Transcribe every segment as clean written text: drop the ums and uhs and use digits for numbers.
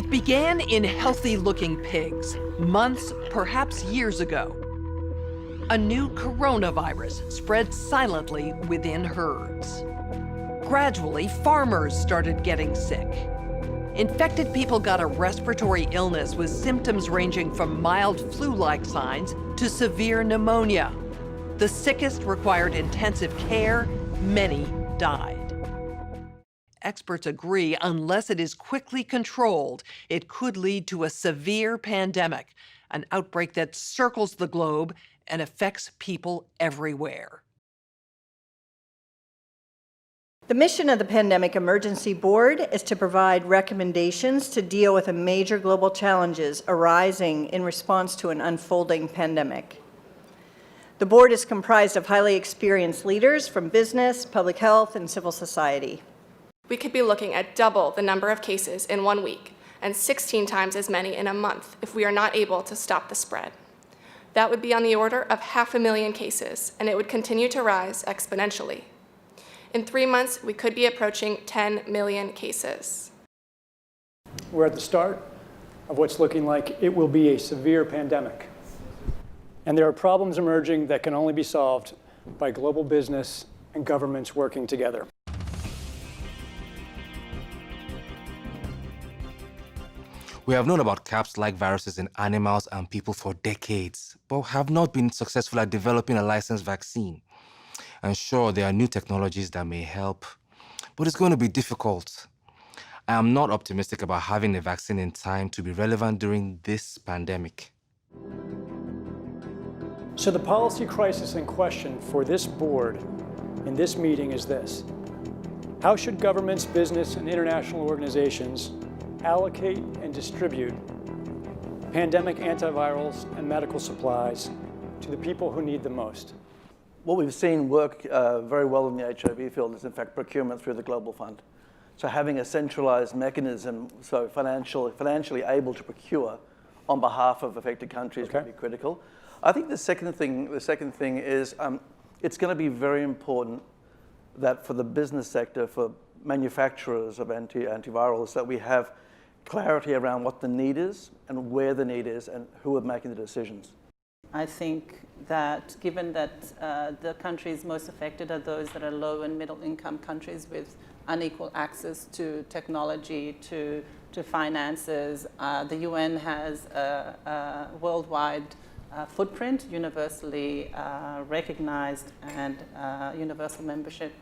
It began in healthy-looking pigs, months, perhaps years ago. A new coronavirus spread silently within herds. Gradually, farmers started getting sick. Infected people got a respiratory illness with symptoms ranging from mild flu-like signs to severe pneumonia. The sickest required intensive care. Many died. Experts agree, unless it is quickly controlled, it could lead to a severe pandemic, an outbreak that circles the globe and affects people everywhere. The mission of the Pandemic Emergency Board is to provide recommendations to deal with the major global challenges arising in response to an unfolding pandemic. The board is comprised of highly experienced leaders from business, public health, and civil society. We could be looking at double the number of cases in 1 week and 16 times as many in a month if we are not able to stop the spread. That would be on the order of 500,000 cases, and it would continue to rise exponentially. In 3 months, we could be approaching 10 million cases. We're at the start of what's looking like it will be a severe pandemic. And there are problems emerging that can only be solved by global business and governments working together. We have known about CAPS-like viruses in animals and people for decades, but have not been successful at developing a licensed vaccine. And sure, there are new technologies that may help, but it's going to be difficult. I am not optimistic about having a vaccine in time to be relevant during this pandemic. So the policy crisis in question for this board in this meeting is this: how should governments, business, and international organizations allocate and distribute pandemic antivirals and medical supplies to the people who need them most? What we've seen work very well in the HIV field is, in fact, procurement through the Global Fund. So having a centralized mechanism, so financially able to procure on behalf of affected countries would be critical. I think the second thing is it's going to be very important that for the business sector, for manufacturers of antivirals, that we have clarity around what the need is and where the need is and who are making the decisions. I think that given that the countries most affected are those that are low and middle income countries with unequal access to technology, to finances, the UN has a worldwide footprint, universally recognized, and universal membership.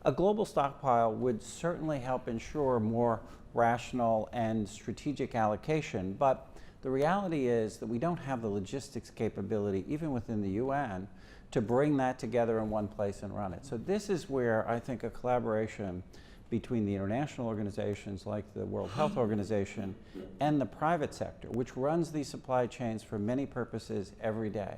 A global stockpile would certainly help ensure more rational and strategic allocation, but the reality is that we don't have the logistics capability, even within the UN, to bring that together in one place and run it. So this is where I think a collaboration between the international organizations like the World Health Organization and the private sector, which runs these supply chains for many purposes every day,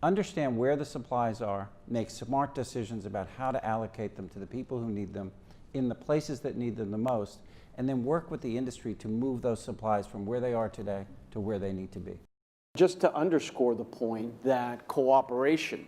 understand where the supplies are, make smart decisions about how to allocate them to the people who need them in the places that need them the most, and then work with the industry to move those supplies from where they are today to where they need to be. Just to underscore the point that cooperation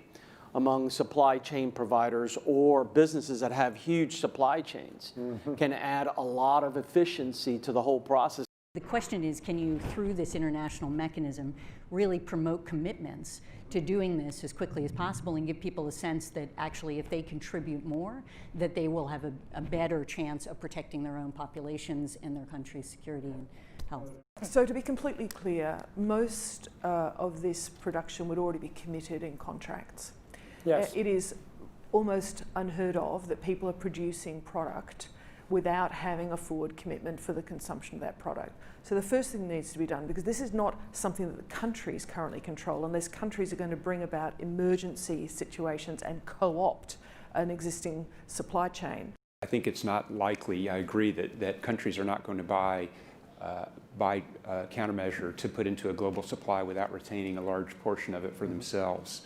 among supply chain providers or businesses that have huge supply chains can add a lot of efficiency to the whole process. The question is, can you, through this international mechanism, really promote commitments to doing this as quickly as possible and give people a sense that actually if they contribute more, that they will have a better chance of protecting their own populations and their country's security and health. So to be completely clear, most of this production would already be committed in contracts. Yes. It is almost unheard of that people are producing product without having a forward commitment for the consumption of that product. So the first thing that needs to be done, because this is not something that the countries currently control, unless countries are going to bring about emergency situations and co-opt an existing supply chain. I think it's not likely, I agree, that countries are not going to buy countermeasure to put into a global supply without retaining a large portion of it for themselves.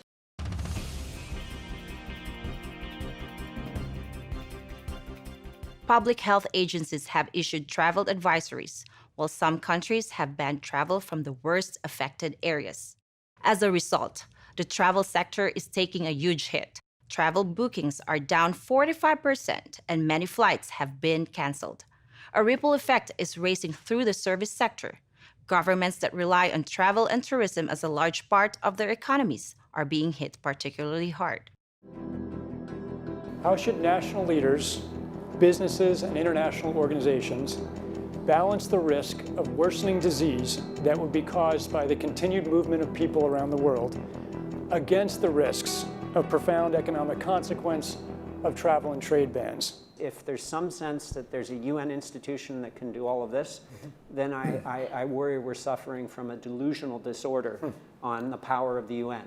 Public health agencies have issued travel advisories, while some countries have banned travel from the worst affected areas. As a result, the travel sector is taking a huge hit. Travel bookings are down 45%, and many flights have been canceled. A ripple effect is racing through the service sector. Governments that rely on travel and tourism as a large part of their economies are being hit particularly hard. How should national leaders, businesses, and international organizations balance the risk of worsening disease that would be caused by the continued movement of people around the world against the risks of profound economic consequence of travel and trade bans? If there's some sense that there's a UN institution that can do all of this, then I worry we're suffering from a delusional disorder on the power of the UN.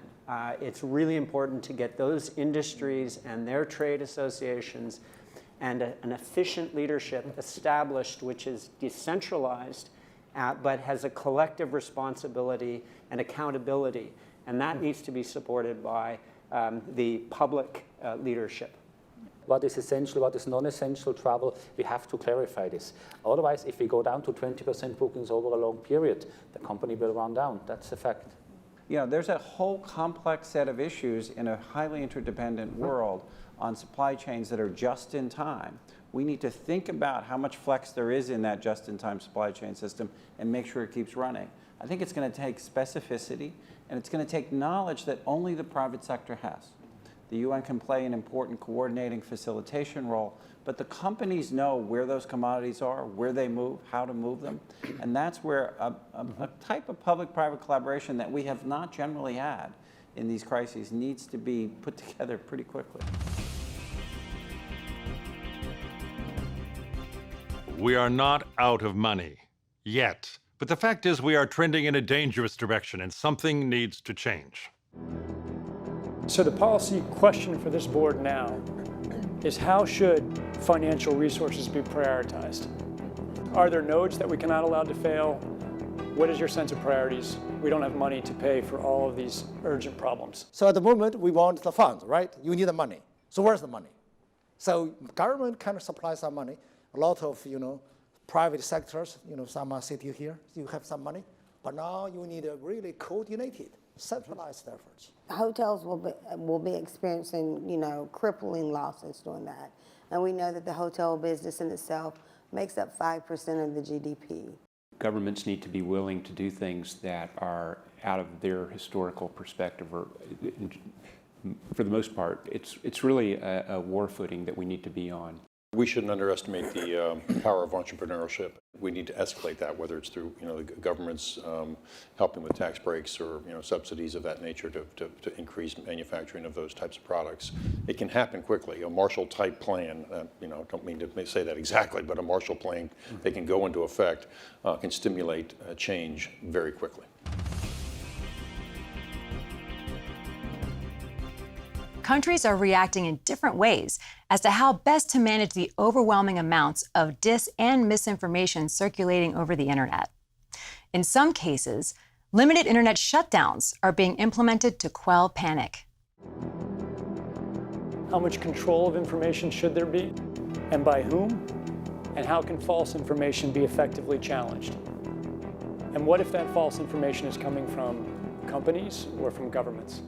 It's really important to get those industries and their trade associations and an efficient leadership established, which is decentralized, but has a collective responsibility and accountability. And that needs to be supported by the public leadership. What is essential, what is non-essential travel, we have to clarify this. Otherwise, if we go down to 20% bookings over a long period, the company will run down. That's a fact. You know, there's a whole complex set of issues in a highly interdependent world on supply chains that are just in time. We need to think about how much flex there is in that just-in-time supply chain system and make sure it keeps running. I think it's going to take specificity, and it's going to take knowledge that only the private sector has. The UN can play an important coordinating facilitation role, but the companies know where those commodities are, where they move, how to move them, and that's where a type of public-private collaboration that we have not generally had in these crises needs to be put together pretty quickly. We are not out of money yet, but the fact is we are trending in a dangerous direction and something needs to change. So the policy question for this board now is how should financial resources be prioritized? Are there nodes that we cannot allow to fail? What is your sense of priorities? We don't have money to pay for all of these urgent problems. So at the moment, we want the funds, right? You need the money. So where's the money? So government kind of supplies some money. A lot of, private sectors, some are sitting here, you have some money. But now you need a really coordinated, centralized efforts. Hotels will be experiencing, crippling losses doing that. And we know that the hotel business in itself makes up 5% of the GDP. Governments need to be willing to do things that are out of their historical perspective, or for the most part, it's really a war footing that we need to be on. We shouldn't underestimate the power of entrepreneurship. We need to escalate that, whether it's through the government's helping with tax breaks or subsidies of that nature to increase manufacturing of those types of products. It can happen quickly. A Marshall-type plan, don't mean to say that exactly, but a Marshall Plan that can go into effect can stimulate change very quickly. Countries are reacting in different ways as to how best to manage the overwhelming amounts of dis and misinformation circulating over the internet. In some cases, limited internet shutdowns are being implemented to quell panic. How much control of information should there be, and by whom? And how can false information be effectively challenged? And what if that false information is coming from companies or from governments?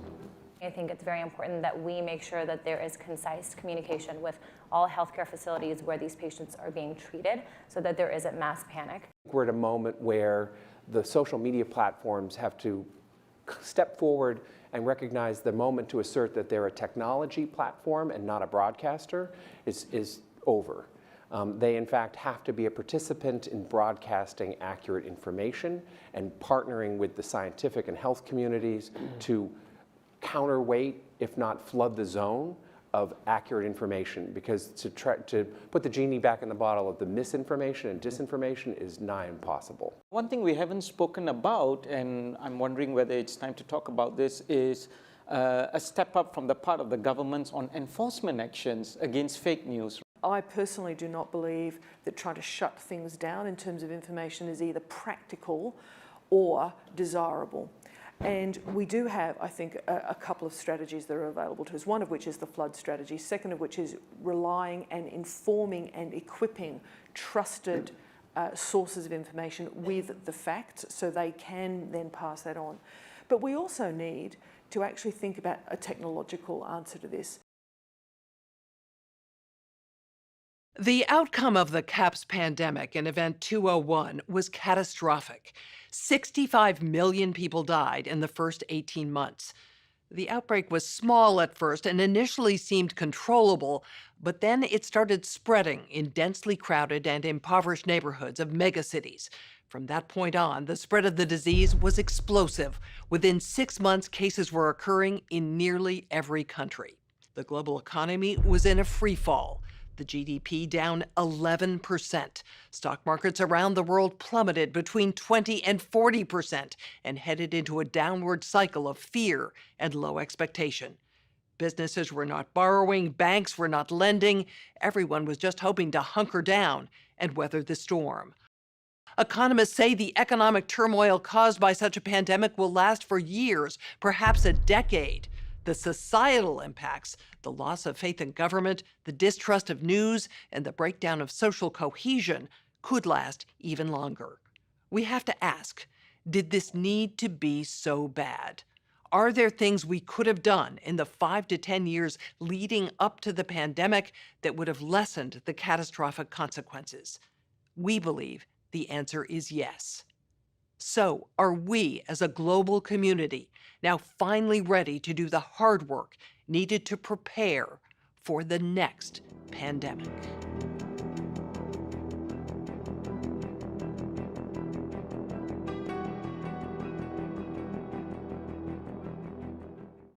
I think it's very important that we make sure that there is concise communication with all healthcare facilities where these patients are being treated so that there isn't mass panic. We're at a moment where the social media platforms have to step forward and recognize the moment to assert that they're a technology platform and not a broadcaster is over. They, in fact, have to be a participant in broadcasting accurate information and partnering with the scientific and health communities to counterweight, if not flood the zone of accurate information, because to put the genie back in the bottle of the misinformation and disinformation is nigh impossible. One thing we haven't spoken about, and I'm wondering whether it's time to talk about this, is a step up from the part of the governments on enforcement actions against fake news. I personally do not believe that trying to shut things down in terms of information is either practical or desirable. And we do have, I think, a couple of strategies that are available to us, one of which is the flood strategy, second of which is relying and informing and equipping trusted sources of information with the facts so they can then pass that on. But we also need to actually think about a technological answer to this. The outcome of the CAPS pandemic in Event 201 was catastrophic. 65 million people died in the first 18 months. The outbreak was small at first and initially seemed controllable, but then it started spreading in densely crowded and impoverished neighborhoods of megacities. From that point on, the spread of the disease was explosive. Within 6 months, cases were occurring in nearly every country. The global economy was in a free fall. The GDP down 11%. Stock markets around the world plummeted between 20 and 40% and headed into a downward cycle of fear and low expectation. Businesses were not borrowing, banks were not lending. Everyone was just hoping to hunker down and weather the storm. Economists say the economic turmoil caused by such a pandemic will last for years, perhaps a decade. The societal impacts, the loss of faith in government, the distrust of news, and the breakdown of social cohesion could last even longer. We have to ask, did this need to be so bad? Are there things we could have done in the 5 to 10 years leading up to the pandemic that would have lessened the catastrophic consequences? We believe the answer is yes. So, are we as a global community now finally ready to do the hard work needed to prepare for the next pandemic?